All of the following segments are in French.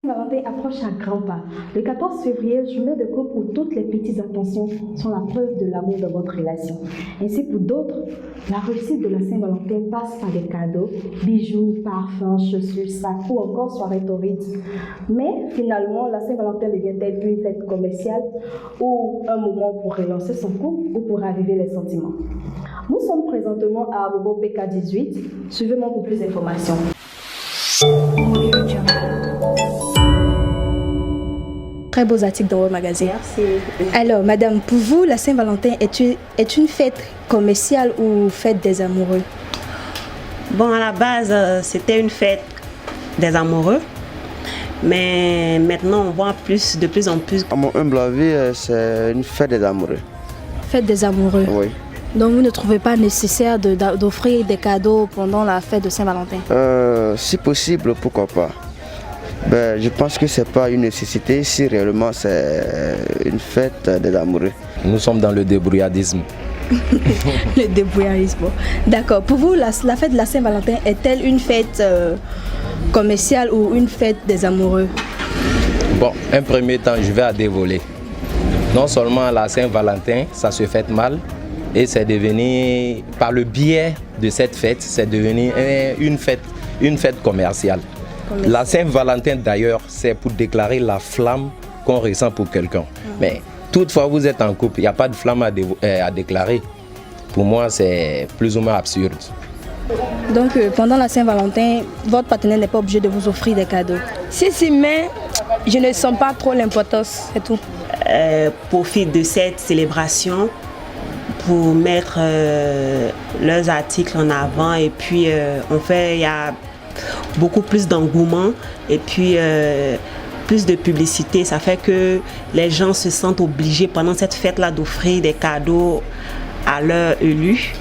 Saint-Valentin approche à grands pas. Le 14 février, journée de couple où toutes les petites attentions sont la preuve de l'amour de votre relation. Ainsi pour d'autres, la réussite de la Saint-Valentin passe par des cadeaux, bijoux, parfums, chaussures, sacs ou encore soirées torrides. Mais finalement, la Saint-Valentin devient-elle une fête commerciale ou un moment pour relancer son couple ou pour raviver les sentiments? Nous sommes présentement à Abobo PK18. Suivez-moi pour plus d'informations. Très beaux articles dans votre magazine. Merci. Alors, madame, pour vous, la Saint-Valentin est une fête commerciale ou fête des amoureux? Bon, à la base, c'était une fête des amoureux. Mais maintenant, on voit de plus en plus. À mon humble avis, c'est une fête des amoureux. Fête des amoureux? Oui. Donc, vous ne trouvez pas nécessaire d'offrir des cadeaux pendant la fête de Saint-Valentin? Si possible, pourquoi pas. Je pense que ce n'est pas une nécessité si réellement c'est une fête des amoureux. Nous sommes dans le débrouillardisme. Le débrouillardisme. D'accord. Pour vous, la fête de la Saint-Valentin est-elle une fête commerciale ou une fête des amoureux? Bon, un premier temps, je vais à dévoiler. Non seulement la Saint-Valentin, ça se fête mal, et c'est devenu, par le biais de cette fête, c'est devenu une fête commerciale. La Saint-Valentin d'ailleurs, c'est pour déclarer la flamme qu'on ressent pour quelqu'un. Mais toutefois, vous êtes en couple, il n'y a pas de flamme à déclarer. Pour moi, c'est plus ou moins absurde. Donc, pendant la Saint-Valentin, votre partenaire n'est pas obligé de vous offrir des cadeaux? Si, mais je ne sens pas trop l'importance, c'est tout. Profitent de cette célébration pour mettre leurs articles en avant et puis il y a beaucoup plus d'engouement et puis plus de publicité. Ça fait que les gens se sentent obligés pendant cette fête-là d'offrir des cadeaux à leurs élus.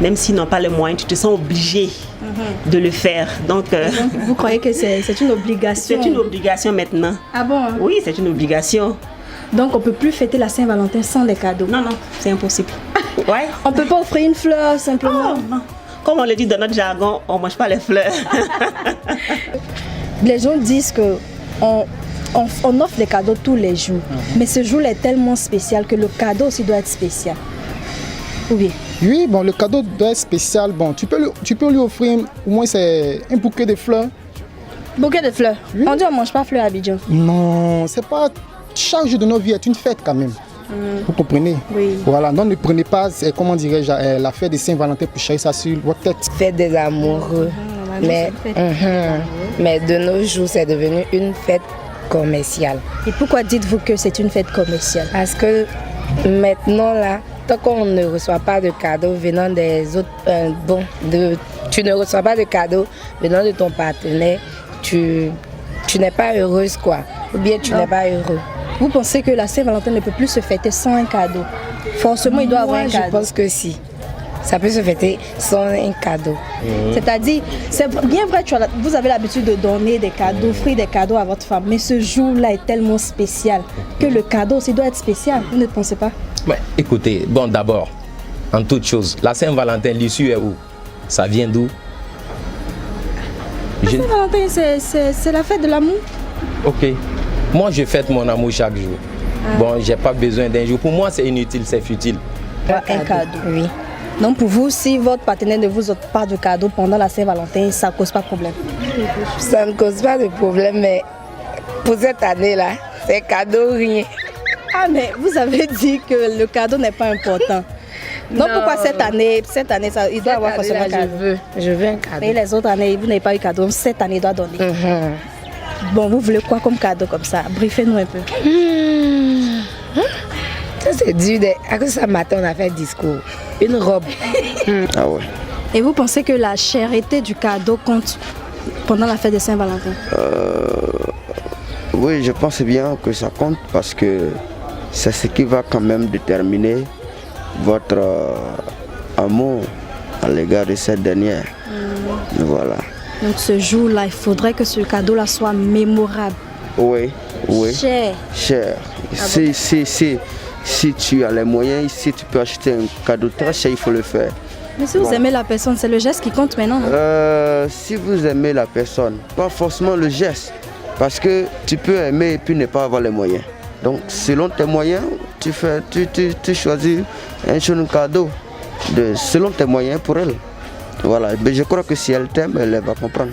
Même s'ils n'ont pas les moyens, tu te sens obligé de le faire. Donc, vous croyez que c'est une obligation? C'est une obligation maintenant. Ah bon? Oui, c'est une obligation. Donc on ne peut plus fêter la Saint-Valentin sans des cadeaux? Non, c'est impossible. Ouais. On ne peut pas offrir une fleur simplement? Non. Comme on le dit dans notre jargon, on ne mange pas les fleurs. Les gens disent qu'on offre des cadeaux tous les jours. Mais ce jour est tellement spécial que le cadeau aussi doit être spécial. Oui. Oui, bon, le cadeau doit être spécial. Bon, tu peux lui offrir au moins un bouquet de fleurs. Bouquet de fleurs? Oui. On dit on ne mange pas fleurs à Abidjan. Non, c'est pas... Chaque jour de nos vies est une fête quand même. Vous comprenez? Oui. Voilà, donc ne prenez pas, comment dirais-je, la fête de Saint-Valentin pour chercher ça sur votre tête. Fête des amoureux. Mais de nos jours, c'est devenu une fête commerciale. Et pourquoi dites-vous que c'est une fête commerciale? Parce que maintenant, là, tant qu'on ne reçoit pas de cadeaux venant des autres, tu ne reçois pas de cadeaux venant de ton partenaire, tu n'es pas heureuse, quoi. Ou bien tu n'es pas heureux. Vous pensez que la Saint-Valentin ne peut plus se fêter sans un cadeau? Forcément, il doit avoir un cadeau. Je pense que si. Ça peut se fêter sans un cadeau. C'est-à-dire, c'est bien vrai, vous avez l'habitude de donner des cadeaux, d'offrir des cadeaux à votre femme, mais ce jour-là est tellement spécial que le cadeau aussi doit être spécial. Vous ne pensez pas? Ouais, écoutez, bon d'abord, en toute chose, la Saint-Valentin, l'issue est où? Ça vient d'où? La Saint-Valentin, c'est la fête de l'amour. Ok. Moi, je fête mon amour chaque jour. Bon, j'ai pas besoin d'un jour. Pour moi, c'est inutile, c'est futile. Un cadeau. Oui. Donc pour vous, si votre partenaire ne vous offre pas de cadeau pendant la Saint-Valentin, ça ne cause pas de problème? Ça ne cause pas de problème, mais pour cette année-là, c'est cadeau rien. Ah, mais vous avez dit que le cadeau n'est pas important. Donc pourquoi cette année ça, il doit avoir forcément un cadeau? Je veux un cadeau. Mais les autres années, vous n'avez pas eu cadeau, donc cette année, il doit donner. Bon, vous voulez quoi comme cadeau comme ça? Briefez-nous un peu. Ça c'est dur. À cause de ça, matin, on a fait discours. Une robe. Ah ouais. Et vous pensez que la cherté du cadeau compte pendant la fête de Saint-Valentin? Oui, je pense bien que ça compte parce que c'est ce qui va quand même déterminer votre amour à l'égard de cette dernière. Voilà. Donc ce jour-là, il faudrait que ce cadeau-là soit mémorable. Oui. Cher. Si tu as les moyens, si tu peux acheter un cadeau très cher, il faut le faire. Mais si vous aimez la personne, c'est le geste qui compte maintenant, non? Si vous aimez la personne, pas forcément le geste. Parce que tu peux aimer et puis ne pas avoir les moyens. Donc selon tes moyens, tu choisis un jeune cadeau selon tes moyens pour elle. Voilà, mais je crois que si elle t'aime, elle va comprendre.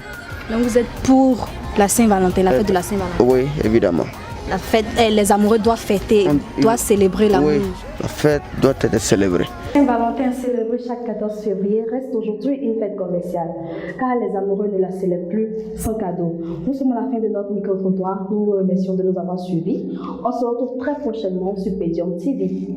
Donc vous êtes pour la Saint-Valentin, la fête de la Saint-Valentin? Oui, évidemment. La fête, les amoureux doivent fêter, doivent célébrer l'amour. Oui, la fête doit être célébrée. Saint-Valentin célébré chaque 14 février reste aujourd'hui une fête commerciale, car les amoureux ne la célèbrent plus sans cadeau. Nous sommes à la fin de notre micro-trottoir. Nous vous remercions de nous avoir suivis. On se retrouve très prochainement sur Podium TV.